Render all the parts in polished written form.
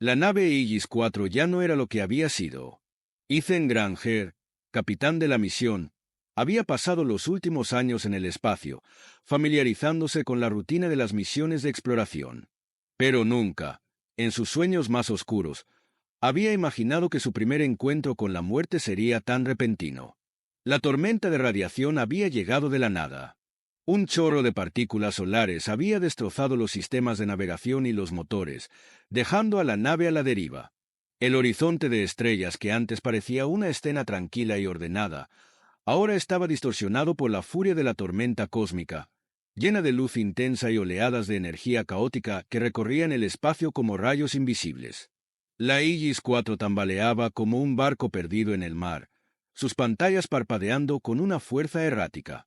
La nave Aegis 4 ya no era lo que había sido. Ethan Granger, capitán de la misión, había pasado los últimos años en el espacio, familiarizándose con la rutina de las misiones de exploración. Pero nunca, en sus sueños más oscuros, había imaginado que su primer encuentro con la muerte sería tan repentino. La tormenta de radiación había llegado de la nada. Un chorro de partículas solares había destrozado los sistemas de navegación y los motores, dejando a la nave a la deriva. El horizonte de estrellas que antes parecía una escena tranquila y ordenada, ahora estaba distorsionado por la furia de la tormenta cósmica, llena de luz intensa y oleadas de energía caótica que recorrían el espacio como rayos invisibles. La Aegis 4 tambaleaba como un barco perdido en el mar, sus pantallas parpadeando con una fuerza errática.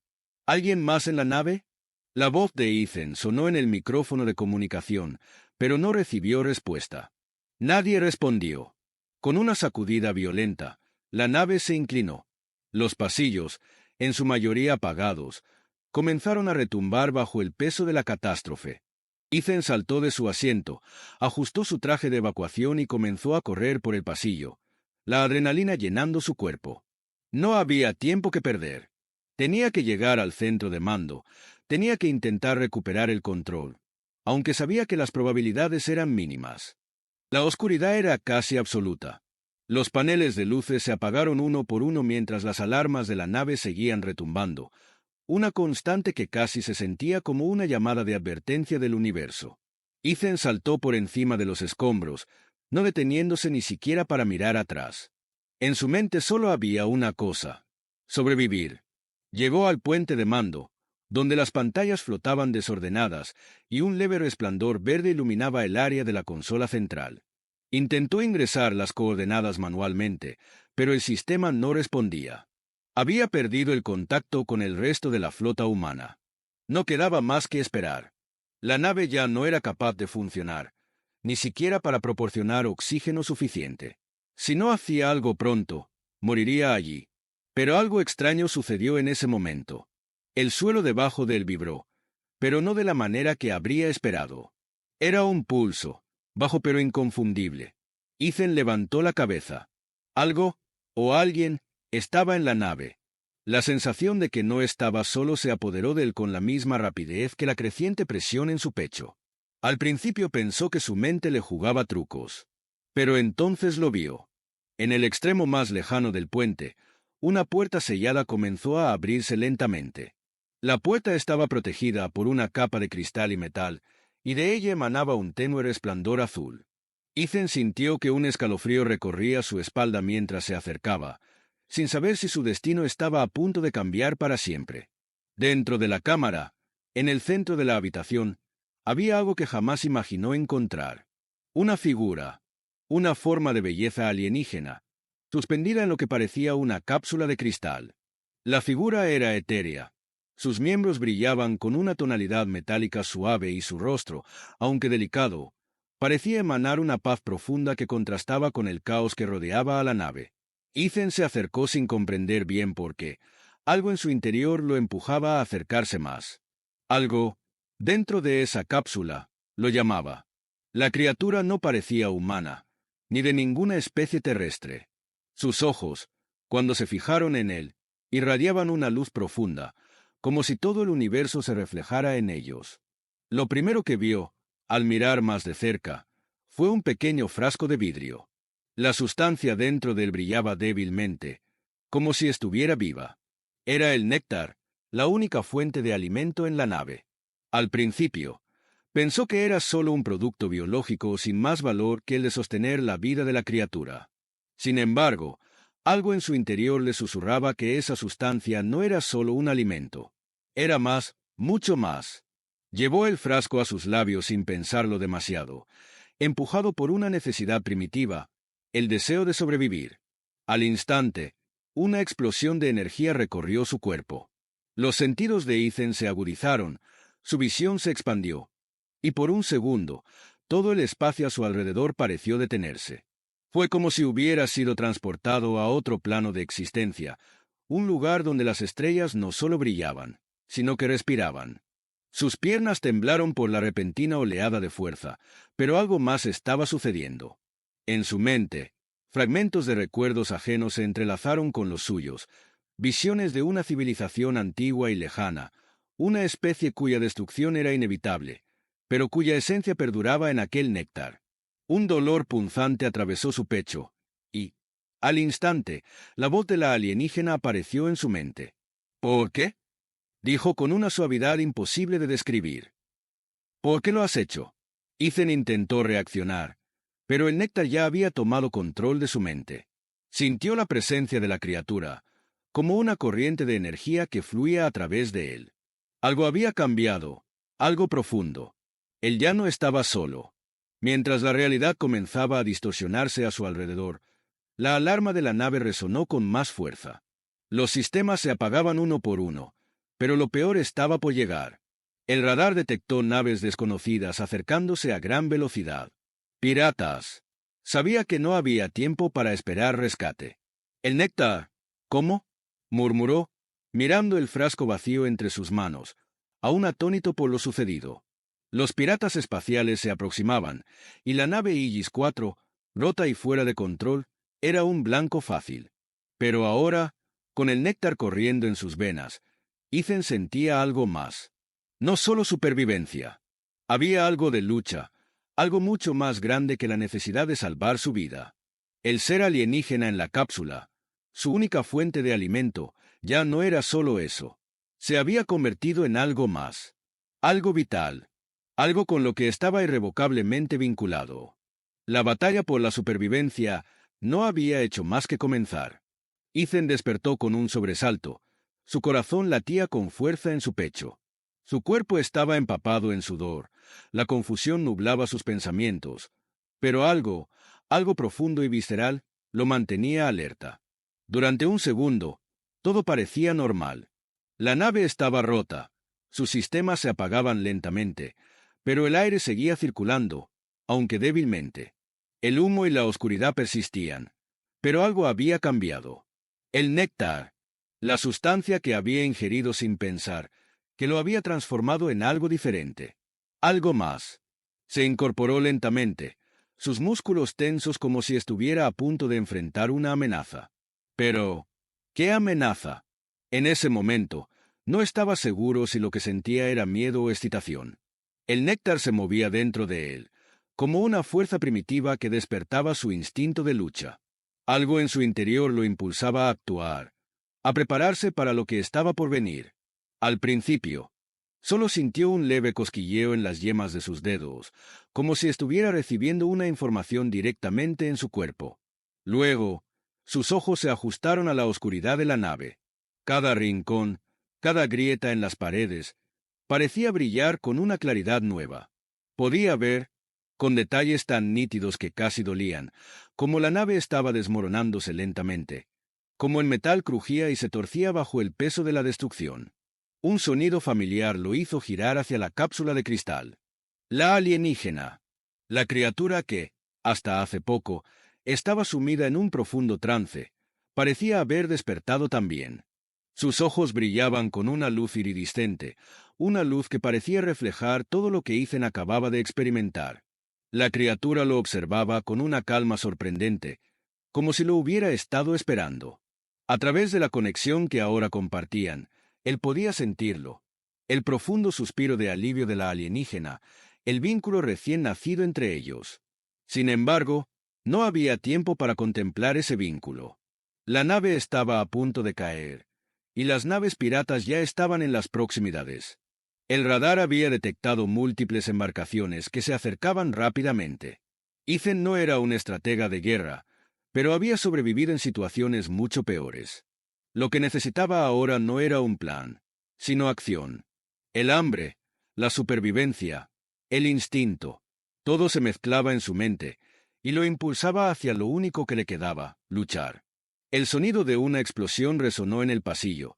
¿Alguien más en la nave? La voz de Ethan sonó en el micrófono de comunicación, pero no recibió respuesta. Nadie respondió. Con una sacudida violenta, la nave se inclinó. Los pasillos, en su mayoría apagados, comenzaron a retumbar bajo el peso de la catástrofe. Ethan saltó de su asiento, ajustó su traje de evacuación y comenzó a correr por el pasillo, la adrenalina llenando su cuerpo. No había tiempo que perder. Tenía que llegar al centro de mando, tenía que intentar recuperar el control, aunque sabía que las probabilidades eran mínimas. La oscuridad era casi absoluta. Los paneles de luces se apagaron uno por uno mientras las alarmas de la nave seguían retumbando, una constante que casi se sentía como una llamada de advertencia del universo. Ethan saltó por encima de los escombros, no deteniéndose ni siquiera para mirar atrás. En su mente solo había una cosa: sobrevivir. Llegó al puente de mando, donde las pantallas flotaban desordenadas y un leve resplandor verde iluminaba el área de la consola central. Intentó ingresar las coordenadas manualmente, pero el sistema no respondía. Había perdido el contacto con el resto de la flota humana. No quedaba más que esperar. La nave ya no era capaz de funcionar, ni siquiera para proporcionar oxígeno suficiente. Si no hacía algo pronto, moriría allí. Pero algo extraño sucedió en ese momento. El suelo debajo de él vibró, pero no de la manera que habría esperado. Era un pulso, bajo pero inconfundible. Ethan levantó la cabeza. Algo, o alguien, estaba en la nave. La sensación de que no estaba solo se apoderó de él con la misma rapidez que la creciente presión en su pecho. Al principio pensó que su mente le jugaba trucos. Pero entonces lo vio. En el extremo más lejano del puente, una puerta sellada comenzó a abrirse lentamente. La puerta estaba protegida por una capa de cristal y metal, y de ella emanaba un tenue resplandor azul. Ethan sintió que un escalofrío recorría su espalda mientras se acercaba, sin saber si su destino estaba a punto de cambiar para siempre. Dentro de la cámara, en el centro de la habitación, había algo que jamás imaginó encontrar. Una figura, una forma de belleza alienígena, suspendida en lo que parecía una cápsula de cristal. La figura era etérea. Sus miembros brillaban con una tonalidad metálica suave y su rostro, aunque delicado, parecía emanar una paz profunda que contrastaba con el caos que rodeaba a la nave. Ethan se acercó sin comprender bien por qué. Algo en su interior lo empujaba a acercarse más. Algo, dentro de esa cápsula, lo llamaba. La criatura no parecía humana, ni de ninguna especie terrestre. Sus ojos, cuando se fijaron en él, irradiaban una luz profunda, como si todo el universo se reflejara en ellos. Lo primero que vio, al mirar más de cerca, fue un pequeño frasco de vidrio. La sustancia dentro de él brillaba débilmente, como si estuviera viva. Era el néctar, la única fuente de alimento en la nave. Al principio, pensó que era solo un producto biológico sin más valor que el de sostener la vida de la criatura. Sin embargo, algo en su interior le susurraba que esa sustancia no era solo un alimento. Era más, mucho más. Llevó el frasco a sus labios sin pensarlo demasiado, empujado por una necesidad primitiva, el deseo de sobrevivir. Al instante, una explosión de energía recorrió su cuerpo. Los sentidos de Ethan se agudizaron, su visión se expandió, y por un segundo, todo el espacio a su alrededor pareció detenerse. Fue como si hubiera sido transportado a otro plano de existencia, un lugar donde las estrellas no solo brillaban, sino que respiraban. Sus piernas temblaron por la repentina oleada de fuerza, pero algo más estaba sucediendo. En su mente, fragmentos de recuerdos ajenos se entrelazaron con los suyos, visiones de una civilización antigua y lejana, una especie cuya destrucción era inevitable, pero cuya esencia perduraba en aquel néctar. Un dolor punzante atravesó su pecho, y, al instante, la voz de la alienígena apareció en su mente. ¿Por qué?, dijo con una suavidad imposible de describir. ¿Por qué lo has hecho? Ethan intentó reaccionar, pero el néctar ya había tomado control de su mente. Sintió la presencia de la criatura, como una corriente de energía que fluía a través de él. Algo había cambiado, algo profundo. Él ya no estaba solo. Mientras la realidad comenzaba a distorsionarse a su alrededor, la alarma de la nave resonó con más fuerza. Los sistemas se apagaban uno por uno, pero lo peor estaba por llegar. El radar detectó naves desconocidas acercándose a gran velocidad. ¡Piratas! Sabía que no había tiempo para esperar rescate. El néctar. ¿Cómo?, murmuró, mirando el frasco vacío entre sus manos, aún atónito por lo sucedido. Los piratas espaciales se aproximaban, y la nave Aegis IV, rota y fuera de control, era un blanco fácil. Pero ahora, con el néctar corriendo en sus venas, Ethan sentía algo más. No solo supervivencia. Había algo de lucha, algo mucho más grande que la necesidad de salvar su vida. El ser alienígena en la cápsula, su única fuente de alimento, ya no era solo eso. Se había convertido en algo más. Algo vital. Algo con lo que estaba irrevocablemente vinculado. La batalla por la supervivencia no había hecho más que comenzar. Ethan despertó con un sobresalto. Su corazón latía con fuerza en su pecho. Su cuerpo estaba empapado en sudor. La confusión nublaba sus pensamientos. Pero algo profundo y visceral, lo mantenía alerta. Durante un segundo, todo parecía normal. La nave estaba rota. Sus sistemas se apagaban lentamente, pero el aire seguía circulando, aunque débilmente. El humo y la oscuridad persistían. Pero algo había cambiado. El néctar, la sustancia que había ingerido sin pensar, que lo había transformado en algo diferente. Algo más. Se incorporó lentamente, sus músculos tensos como si estuviera a punto de enfrentar una amenaza. Pero, ¿qué amenaza? En ese momento, no estaba seguro si lo que sentía era miedo o excitación. El néctar se movía dentro de él, como una fuerza primitiva que despertaba su instinto de lucha. Algo en su interior lo impulsaba a actuar, a prepararse para lo que estaba por venir. Al principio, solo sintió un leve cosquilleo en las yemas de sus dedos, como si estuviera recibiendo una información directamente en su cuerpo. Luego, sus ojos se ajustaron a la oscuridad de la nave. Cada rincón, cada grieta en las paredes, parecía brillar con una claridad nueva. Podía ver, con detalles tan nítidos que casi dolían, como la nave estaba desmoronándose lentamente, como el metal crujía y se torcía bajo el peso de la destrucción. Un sonido familiar lo hizo girar hacia la cápsula de cristal. La alienígena. La criatura que, hasta hace poco, estaba sumida en un profundo trance, parecía haber despertado también. Sus ojos brillaban con una luz iridiscente, una luz que parecía reflejar todo lo que Ethan acababa de experimentar. La criatura lo observaba con una calma sorprendente, como si lo hubiera estado esperando. A través de la conexión que ahora compartían, él podía sentirlo, el profundo suspiro de alivio de la alienígena, el vínculo recién nacido entre ellos. Sin embargo, no había tiempo para contemplar ese vínculo. La nave estaba a punto de caer, y las naves piratas ya estaban en las proximidades. El radar había detectado múltiples embarcaciones que se acercaban rápidamente. Ethan no era un estratega de guerra, pero había sobrevivido en situaciones mucho peores. Lo que necesitaba ahora no era un plan, sino acción. El hambre, la supervivencia, el instinto, todo se mezclaba en su mente, y lo impulsaba hacia lo único que le quedaba, luchar. El sonido de una explosión resonó en el pasillo,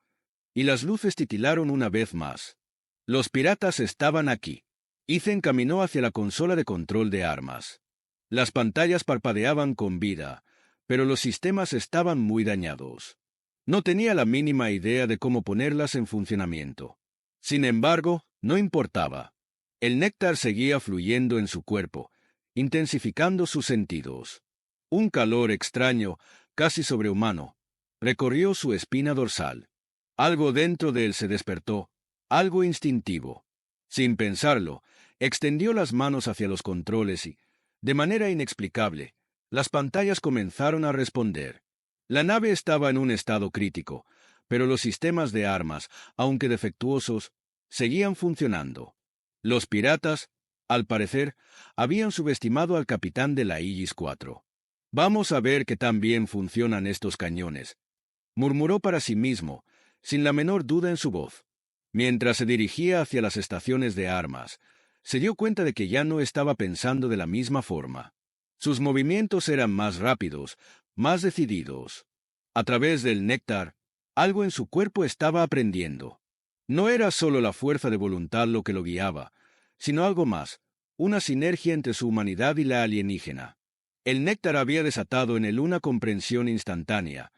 y las luces titilaron una vez más. Los piratas estaban aquí. Ethan caminó hacia la consola de control de armas. Las pantallas parpadeaban con vida, pero los sistemas estaban muy dañados. No tenía la mínima idea de cómo ponerlas en funcionamiento. Sin embargo, no importaba. El néctar seguía fluyendo en su cuerpo, intensificando sus sentidos. Un calor extraño, casi sobrehumano, recorrió su espina dorsal. Algo dentro de él se despertó, algo instintivo. Sin pensarlo, extendió las manos hacia los controles y, de manera inexplicable, las pantallas comenzaron a responder. La nave estaba en un estado crítico, pero los sistemas de armas, aunque defectuosos, seguían funcionando. Los piratas, al parecer, habían subestimado al capitán de la Aegis IV. «Vamos a ver que tan bien funcionan estos cañones», murmuró para sí mismo, sin la menor duda en su voz. Mientras se dirigía hacia las estaciones de armas, se dio cuenta de que ya no estaba pensando de la misma forma. Sus movimientos eran más rápidos, más decididos. A través del néctar, algo en su cuerpo estaba aprendiendo. No era solo la fuerza de voluntad lo que lo guiaba, sino algo más, una sinergia entre su humanidad y la alienígena. El néctar había desatado en él una comprensión instantánea,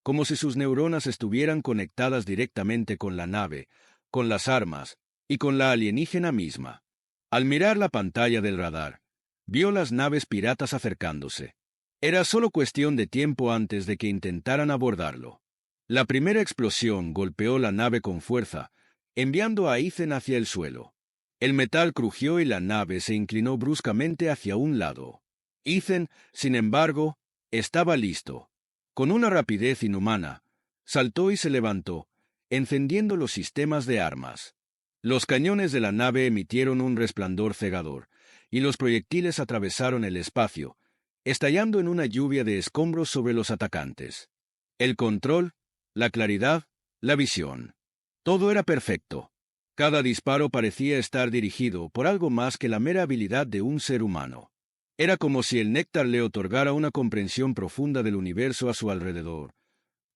como si sus neuronas estuvieran conectadas directamente con la nave, con las armas y con la alienígena misma. Al mirar la pantalla del radar, vio las naves piratas acercándose. Era solo cuestión de tiempo antes de que intentaran abordarlo. La primera explosión golpeó la nave con fuerza, enviando a Ethan hacia el suelo. El metal crujió y la nave se inclinó bruscamente hacia un lado. Ethan, sin embargo, estaba listo. Con una rapidez inhumana, saltó y se levantó, encendiendo los sistemas de armas. Los cañones de la nave emitieron un resplandor cegador, y los proyectiles atravesaron el espacio, estallando en una lluvia de escombros sobre los atacantes. El control, la claridad, la visión. Todo era perfecto. Cada disparo parecía estar dirigido por algo más que la mera habilidad de un ser humano. Era como si el néctar le otorgara una comprensión profunda del universo a su alrededor,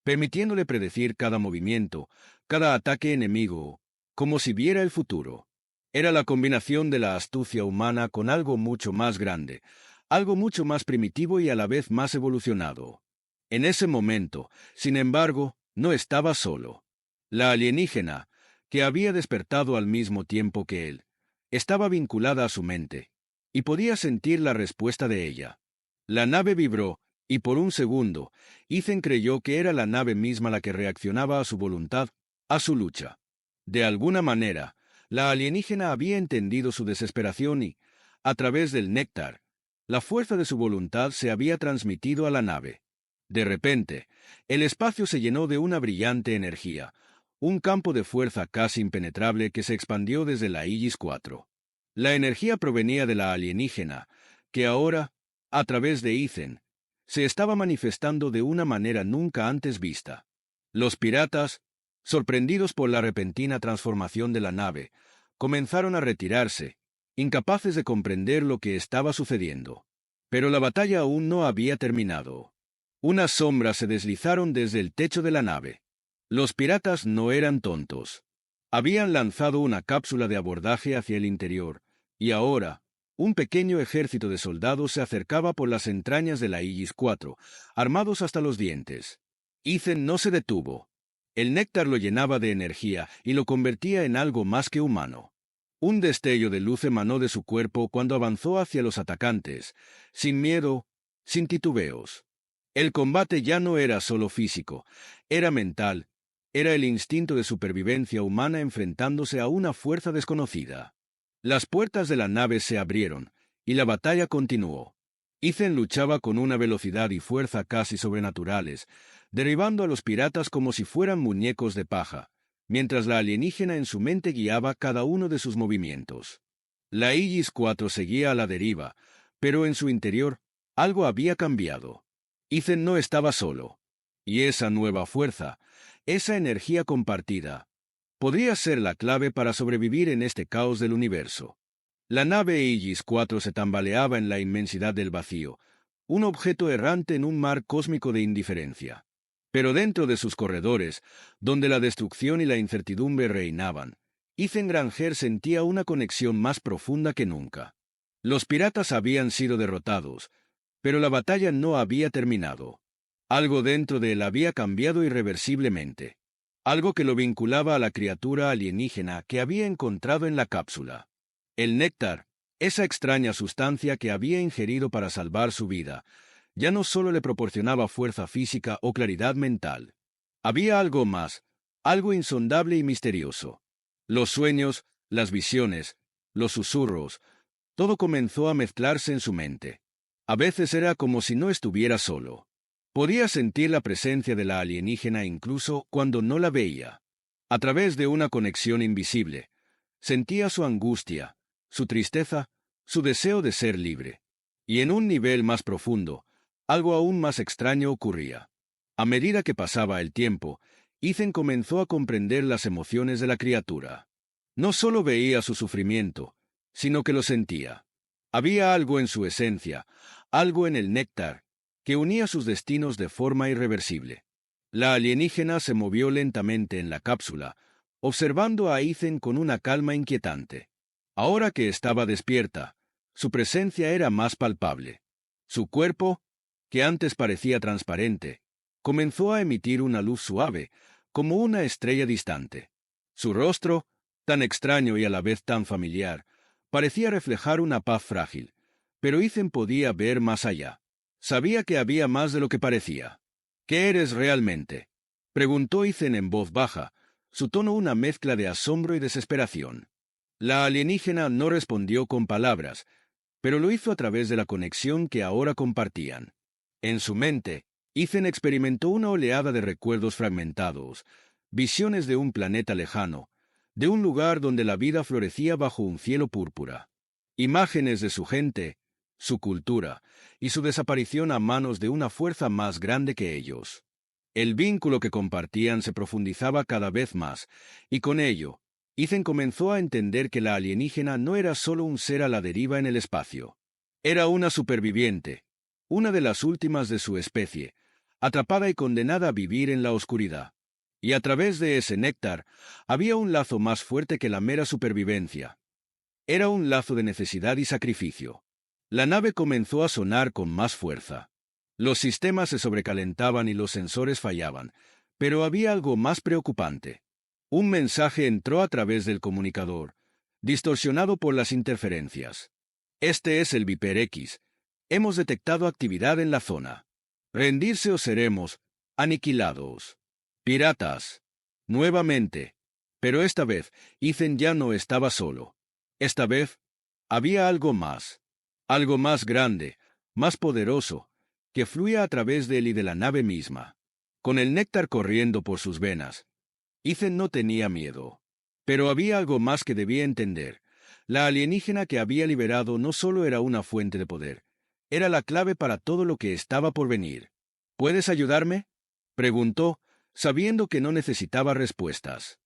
permitiéndole predecir cada movimiento, cada ataque enemigo, como si viera el futuro. Era la combinación de la astucia humana con algo mucho más grande, algo mucho más primitivo y a la vez más evolucionado. En ese momento, sin embargo, no estaba solo. La alienígena, que había despertado al mismo tiempo que él, estaba vinculada a su mente, y podía sentir la respuesta de ella. La nave vibró, y por un segundo, Ethan creyó que era la nave misma la que reaccionaba a su voluntad, a su lucha. De alguna manera, la alienígena había entendido su desesperación y, a través del néctar, la fuerza de su voluntad se había transmitido a la nave. De repente, el espacio se llenó de una brillante energía, un campo de fuerza casi impenetrable que se expandió desde la Aegis IV. La energía provenía de la alienígena, que ahora, a través de Ethan, se estaba manifestando de una manera nunca antes vista. Los piratas, sorprendidos por la repentina transformación de la nave, comenzaron a retirarse, incapaces de comprender lo que estaba sucediendo. Pero la batalla aún no había terminado. Unas sombras se deslizaron desde el techo de la nave. Los piratas no eran tontos. Habían lanzado una cápsula de abordaje hacia el interior, y ahora, un pequeño ejército de soldados se acercaba por las entrañas de la Aegis IV, armados hasta los dientes. Ethan no se detuvo. El néctar lo llenaba de energía y lo convertía en algo más que humano. Un destello de luz emanó de su cuerpo cuando avanzó hacia los atacantes, sin miedo, sin titubeos. El combate ya no era solo físico, era mental, era el instinto de supervivencia humana enfrentándose a una fuerza desconocida. Las puertas de la nave se abrieron, y la batalla continuó. Ethan luchaba con una velocidad y fuerza casi sobrenaturales, derribando a los piratas como si fueran muñecos de paja, mientras la alienígena en su mente guiaba cada uno de sus movimientos. La Aegis IV seguía a la deriva, pero en su interior algo había cambiado. Ethan no estaba solo, y esa nueva fuerza, esa energía compartida, podría ser la clave para sobrevivir en este caos del universo. La nave Aegis IV se tambaleaba en la inmensidad del vacío, un objeto errante en un mar cósmico de indiferencia. Pero dentro de sus corredores, donde la destrucción y la incertidumbre reinaban, Ethan Granger sentía una conexión más profunda que nunca. Los piratas habían sido derrotados, pero la batalla no había terminado. Algo dentro de él había cambiado irreversiblemente. algo que lo vinculaba a la criatura alienígena que había encontrado en la cápsula. El néctar, esa extraña sustancia que había ingerido para salvar su vida, ya no solo le proporcionaba fuerza física o claridad mental. Había algo más, algo insondable y misterioso. Los sueños, las visiones, los susurros, todo comenzó a mezclarse en su mente. A veces era como si no estuviera solo. Podía sentir la presencia de la alienígena incluso cuando no la veía. A través de una conexión invisible, sentía su angustia, su tristeza, su deseo de ser libre. Y en un nivel más profundo, algo aún más extraño ocurría. A medida que pasaba el tiempo, Ethan comenzó a comprender las emociones de la criatura. No solo veía su sufrimiento, sino que lo sentía. Había algo en su esencia, algo en el néctar, que unía sus destinos de forma irreversible. La alienígena se movió lentamente en la cápsula, observando a Ethan con una calma inquietante. Ahora que estaba despierta, su presencia era más palpable. Su cuerpo, que antes parecía transparente, comenzó a emitir una luz suave, como una estrella distante. Su rostro, tan extraño y a la vez tan familiar, parecía reflejar una paz frágil, pero Ethan podía ver más allá. Sabía que había más de lo que parecía. ¿Qué eres realmente?, preguntó Ethan en voz baja, su tono una mezcla de asombro y desesperación. La alienígena no respondió con palabras, pero lo hizo a través de la conexión que ahora compartían. En su mente, Ethan experimentó una oleada de recuerdos fragmentados, visiones de un planeta lejano, de un lugar donde la vida florecía bajo un cielo púrpura. Imágenes de su gente, su cultura y su desaparición a manos de una fuerza más grande que ellos. El vínculo que compartían se profundizaba cada vez más, y con ello, Ethan comenzó a entender que la alienígena no era solo un ser a la deriva en el espacio. Era una superviviente, una de las últimas de su especie, atrapada y condenada a vivir en la oscuridad. Y a través de ese néctar había un lazo más fuerte que la mera supervivencia. Era un lazo de necesidad y sacrificio. La nave comenzó a sonar con más fuerza. Los sistemas se sobrecalentaban y los sensores fallaban, pero había algo más preocupante. Un mensaje entró a través del comunicador, distorsionado por las interferencias. Este es el Viper X. Hemos detectado actividad en la zona. Rendirse o seremos aniquilados. Piratas. Nuevamente. Pero esta vez, Ethan ya no estaba solo. Esta vez, había algo más grande, más poderoso, que fluía a través de él y de la nave misma. Con el néctar corriendo por sus venas, Ethan no tenía miedo. Pero había algo más que debía entender. La alienígena que había liberado no solo era una fuente de poder, era la clave para todo lo que estaba por venir. ¿Puedes ayudarme?, preguntó, sabiendo que no necesitaba respuestas.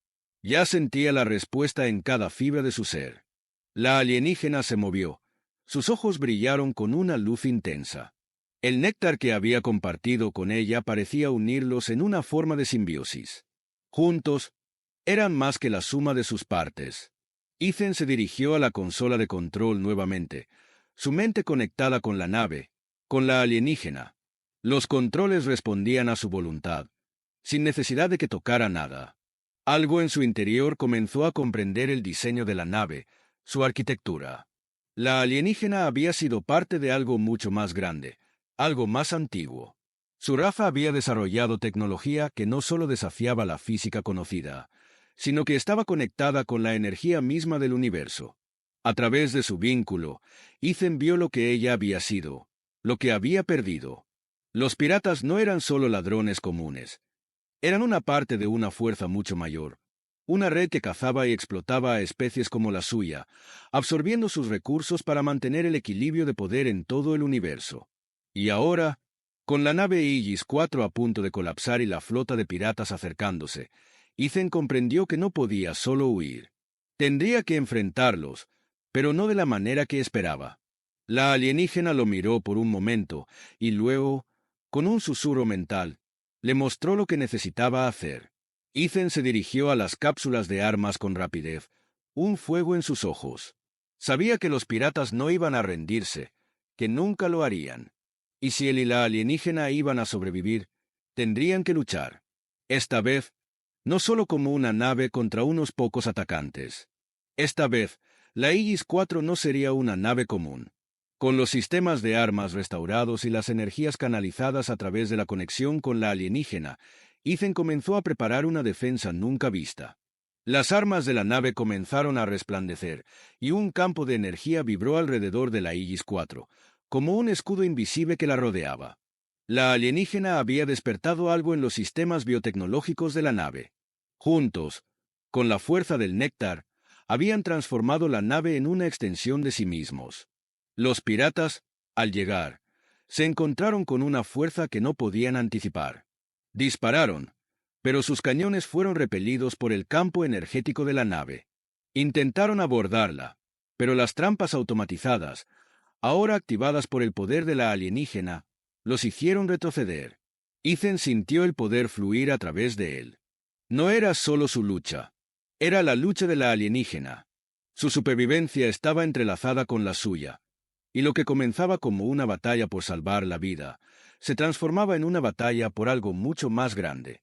Ya sentía la respuesta en cada fibra de su ser. La alienígena se movió. Sus ojos brillaron con una luz intensa. El néctar que había compartido con ella parecía unirlos en una forma de simbiosis. Juntos, eran más que la suma de sus partes. Ethan se dirigió a la consola de control nuevamente, su mente conectada con la nave, con la alienígena. Los controles respondían a su voluntad, sin necesidad de que tocara nada. Algo en su interior comenzó a comprender el diseño de la nave, su arquitectura. La alienígena había sido parte de algo mucho más grande, algo más antiguo. Su raza había desarrollado tecnología que no solo desafiaba la física conocida, sino que estaba conectada con la energía misma del universo. A través de su vínculo, Ethan vio lo que ella había sido, lo que había perdido. Los piratas no eran solo ladrones comunes. Eran una parte de una fuerza mucho mayor, una red que cazaba y explotaba a especies como la suya, absorbiendo sus recursos para mantener el equilibrio de poder en todo el universo. Y ahora, con la nave Aegis 4 a punto de colapsar y la flota de piratas acercándose, Ethan comprendió que no podía solo huir. Tendría que enfrentarlos, pero no de la manera que esperaba. La alienígena lo miró por un momento y luego, con un susurro mental, le mostró lo que necesitaba hacer. Ethan se dirigió a las cápsulas de armas con rapidez, un fuego en sus ojos. Sabía que los piratas no iban a rendirse, que nunca lo harían. Y si él y la alienígena iban a sobrevivir, tendrían que luchar. Esta vez, no solo como una nave contra unos pocos atacantes. Esta vez, la Aegis-4 no sería una nave común. Con los sistemas de armas restaurados y las energías canalizadas a través de la conexión con la alienígena, Ethan comenzó a preparar una defensa nunca vista. Las armas de la nave comenzaron a resplandecer, y un campo de energía vibró alrededor de la Aegis-4, como un escudo invisible que la rodeaba. La alienígena había despertado algo en los sistemas biotecnológicos de la nave. Juntos, con la fuerza del néctar, habían transformado la nave en una extensión de sí mismos. Los piratas, al llegar, se encontraron con una fuerza que no podían anticipar. Dispararon, pero sus cañones fueron repelidos por el campo energético de la nave. Intentaron abordarla, pero las trampas automatizadas, ahora activadas por el poder de la alienígena, los hicieron retroceder. Ethan sintió el poder fluir a través de él. No era solo su lucha, era la lucha de la alienígena. Su supervivencia estaba entrelazada con la suya, y lo que comenzaba como una batalla por salvar la vida, se transformaba en una batalla por algo mucho más grande.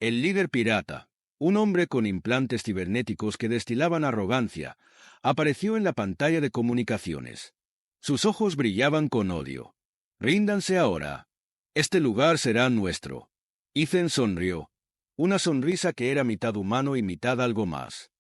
El líder pirata, un hombre con implantes cibernéticos que destilaban arrogancia, apareció en la pantalla de comunicaciones. Sus ojos brillaban con odio. «Ríndanse ahora. Este lugar será nuestro». Ethan sonrió, una sonrisa que era mitad humano y mitad algo más.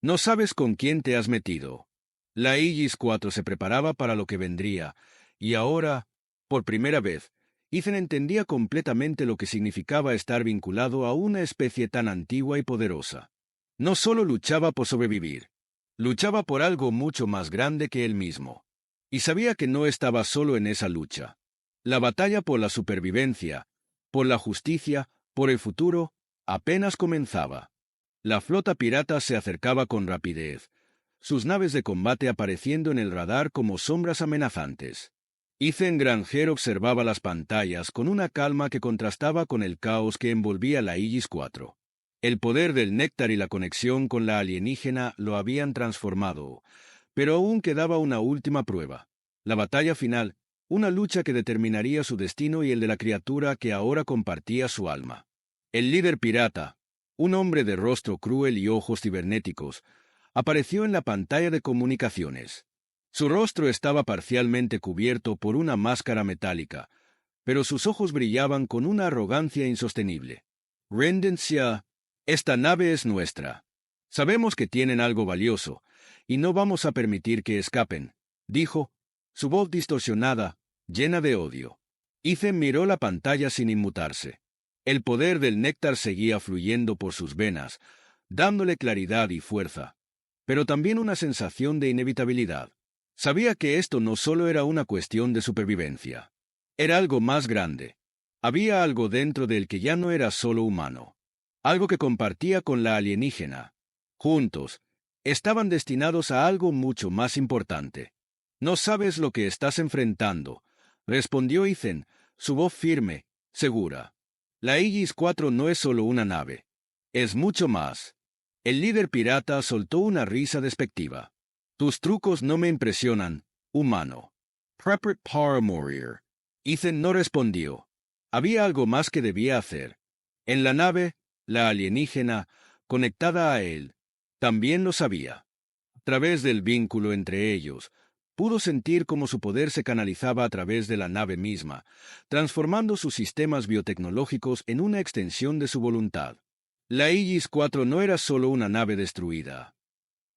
«No sabes con quién te has metido». La Aegis-4 se preparaba para lo que vendría, y ahora, por primera vez, Ethan entendía completamente lo que significaba estar vinculado a una especie tan antigua y poderosa. No solo luchaba por sobrevivir, luchaba por algo mucho más grande que él mismo. Y sabía que no estaba solo en esa lucha. La batalla por la supervivencia, por la justicia, por el futuro, apenas comenzaba. La flota pirata se acercaba con rapidez, sus naves de combate apareciendo en el radar como sombras amenazantes. Ethan Granger observaba las pantallas con una calma que contrastaba con el caos que envolvía la Aegis-4. El poder del néctar y la conexión con la alienígena lo habían transformado, pero aún quedaba una última prueba. La batalla final, una lucha que determinaría su destino y el de la criatura que ahora compartía su alma. El líder pirata, un hombre de rostro cruel y ojos cibernéticos, apareció en la pantalla de comunicaciones. Su rostro estaba parcialmente cubierto por una máscara metálica, pero sus ojos brillaban con una arrogancia insostenible. «Ríndense, esta nave es nuestra. Sabemos que tienen algo valioso, y no vamos a permitir que escapen», dijo, su voz distorsionada, llena de odio. Ethan miró la pantalla sin inmutarse. El poder del néctar seguía fluyendo por sus venas, dándole claridad y fuerza, pero también una sensación de inevitabilidad. Sabía que esto no solo era una cuestión de supervivencia. Era algo más grande. Había algo dentro de él que ya no era solo humano. Algo que compartía con la alienígena. Juntos, estaban destinados a algo mucho más importante. «No sabes lo que estás enfrentando», respondió Ethan, su voz firme, segura. «La Aegis-4 no es solo una nave. Es mucho más». El líder pirata soltó una risa despectiva. «Tus trucos no me impresionan, humano». «Prepare para morir». Ethan no respondió. Había algo más que debía hacer. En la nave, la alienígena, conectada a él, también lo sabía. A través del vínculo entre ellos, pudo sentir cómo su poder se canalizaba a través de la nave misma, transformando sus sistemas biotecnológicos en una extensión de su voluntad. La Aegis-4 no era solo una nave destruida.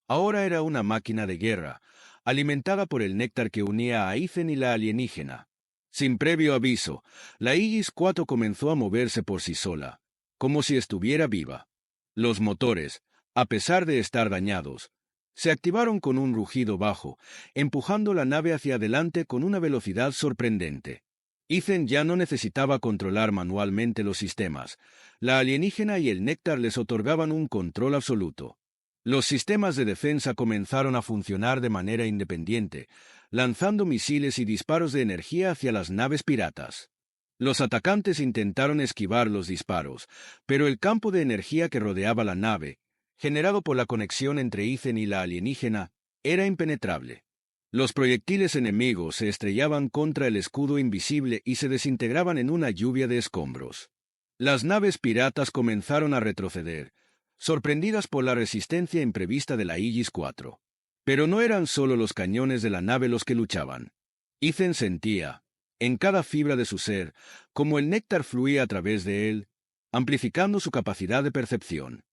Ahora era una máquina de guerra, alimentada por el néctar que unía a Ethan y la alienígena. Sin previo aviso, la Aegis-4 comenzó a moverse por sí sola, como si estuviera viva. Los motores, a pesar de estar dañados, se activaron con un rugido bajo, empujando la nave hacia adelante con una velocidad sorprendente. Ethan ya no necesitaba controlar manualmente los sistemas. La alienígena y el néctar les otorgaban un control absoluto. Los sistemas de defensa comenzaron a funcionar de manera independiente, lanzando misiles y disparos de energía hacia las naves piratas. Los atacantes intentaron esquivar los disparos, pero el campo de energía que rodeaba la nave, generado por la conexión entre Ethan y la alienígena, era impenetrable. Los proyectiles enemigos se estrellaban contra el escudo invisible y se desintegraban en una lluvia de escombros. Las naves piratas comenzaron a retroceder, sorprendidas por la resistencia imprevista de la Aegis IV. Pero no eran solo los cañones de la nave los que luchaban. Ethan sentía, en cada fibra de su ser, como el néctar fluía a través de él, amplificando su capacidad de percepción.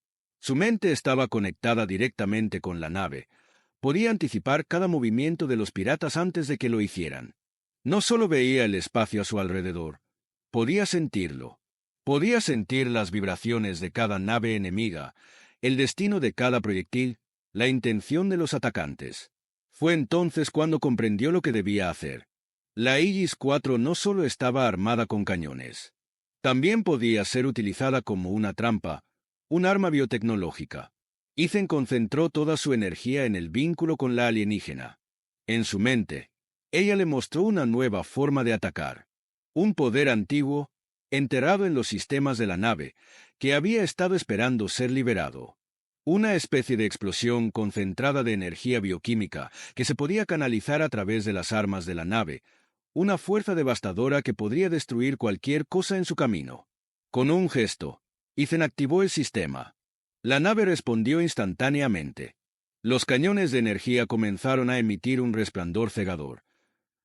Su mente estaba conectada directamente con la nave. Podía anticipar cada movimiento de los piratas antes de que lo hicieran. No solo veía el espacio a su alrededor, podía sentirlo. Podía sentir las vibraciones de cada nave enemiga, el destino de cada proyectil, la intención de los atacantes. Fue entonces cuando comprendió lo que debía hacer. La Aegis IV no solo estaba armada con cañones. También podía ser utilizada como una trampa, un arma biotecnológica. Ethan concentró toda su energía en el vínculo con la alienígena. En su mente, ella le mostró una nueva forma de atacar. Un poder antiguo, enterrado en los sistemas de la nave, que había estado esperando ser liberado. Una especie de explosión concentrada de energía bioquímica que se podía canalizar a través de las armas de la nave, una fuerza devastadora que podría destruir cualquier cosa en su camino. Con un gesto, Ethan activó el sistema. La nave respondió instantáneamente. Los cañones de energía comenzaron a emitir un resplandor cegador.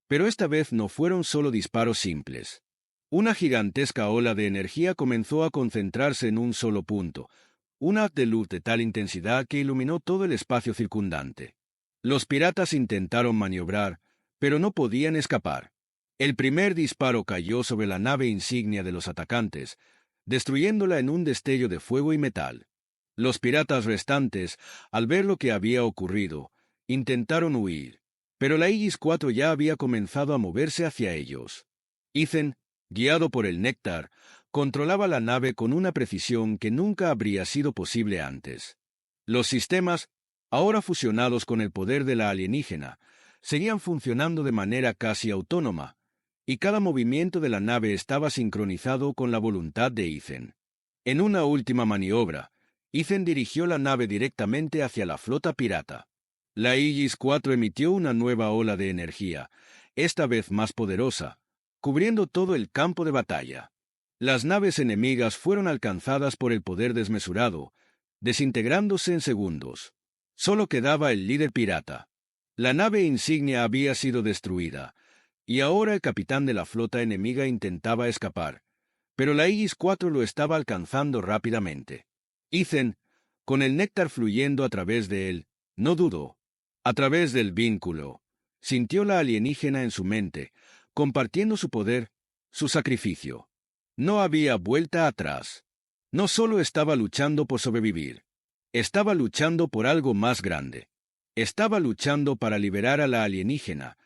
Pero esta vez no fueron solo disparos simples. Una gigantesca ola de energía comenzó a concentrarse en un solo punto, una haz de luz de tal intensidad que iluminó todo el espacio circundante. Los piratas intentaron maniobrar, pero no podían escapar. El primer disparo cayó sobre la nave insignia de los atacantes, destruyéndola en un destello de fuego y metal. Los piratas restantes, al ver lo que había ocurrido, intentaron huir, pero la Aegis IV ya había comenzado a moverse hacia ellos. Ethan, guiado por el néctar, controlaba la nave con una precisión que nunca habría sido posible antes. Los sistemas, ahora fusionados con el poder de la alienígena, seguían funcionando de manera casi autónoma, y cada movimiento de la nave estaba sincronizado con la voluntad de Ethan. En una última maniobra, Ethan dirigió la nave directamente hacia la flota pirata. La Aegis IV emitió una nueva ola de energía, esta vez más poderosa, cubriendo todo el campo de batalla. Las naves enemigas fueron alcanzadas por el poder desmesurado, desintegrándose en segundos. Solo quedaba el líder pirata. La nave insignia había sido destruida, y ahora el capitán de la flota enemiga intentaba escapar, pero la Aegis IV lo estaba alcanzando rápidamente. Ethan, con el néctar fluyendo a través de él, no dudó. A través del vínculo, sintió la alienígena en su mente, compartiendo su poder, su sacrificio. No había vuelta atrás. No solo estaba luchando por sobrevivir, estaba luchando por algo más grande. Estaba luchando para liberar a la alienígena,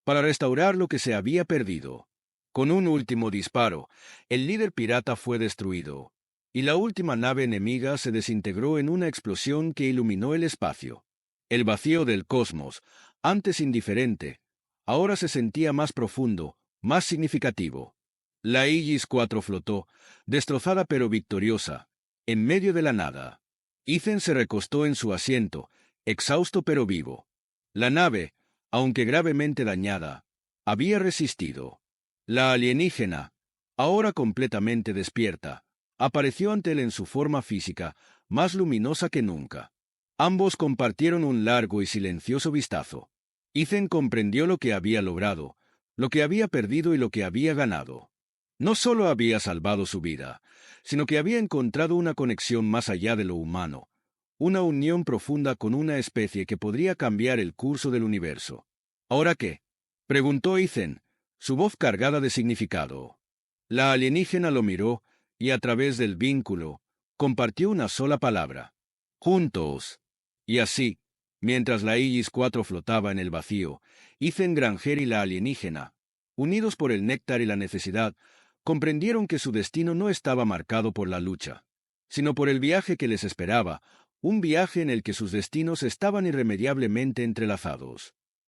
para restaurar lo que se había perdido. Con un último disparo, el líder pirata fue destruido, y la última nave enemiga se desintegró en una explosión que iluminó el espacio. El vacío del cosmos, antes indiferente, ahora se sentía más profundo, más significativo. La Aegis IV flotó, destrozada pero victoriosa, en medio de la nada. Ethan se recostó en su asiento, exhausto pero vivo. La nave, aunque gravemente dañada, había resistido. La alienígena, ahora completamente despierta, apareció ante él en su forma física, más luminosa que nunca. Ambos compartieron un largo y silencioso vistazo. Ethan comprendió lo que había logrado, lo que había perdido y lo que había ganado. No solo había salvado su vida, sino que había encontrado una conexión más allá de lo humano, una unión profunda con una especie que podría cambiar el curso del universo. ¿Ahora qué?, preguntó Ethan, su voz cargada de significado. La alienígena lo miró y a través del vínculo compartió una sola palabra: juntos. Y así, mientras la Aegis IV flotaba en el vacío, Ethan Granger y la alienígena, unidos por el néctar y la necesidad, comprendieron que su destino no estaba marcado por la lucha, sino por el viaje que les esperaba, un viaje en el que sus destinos estaban irremediablemente entrelazados.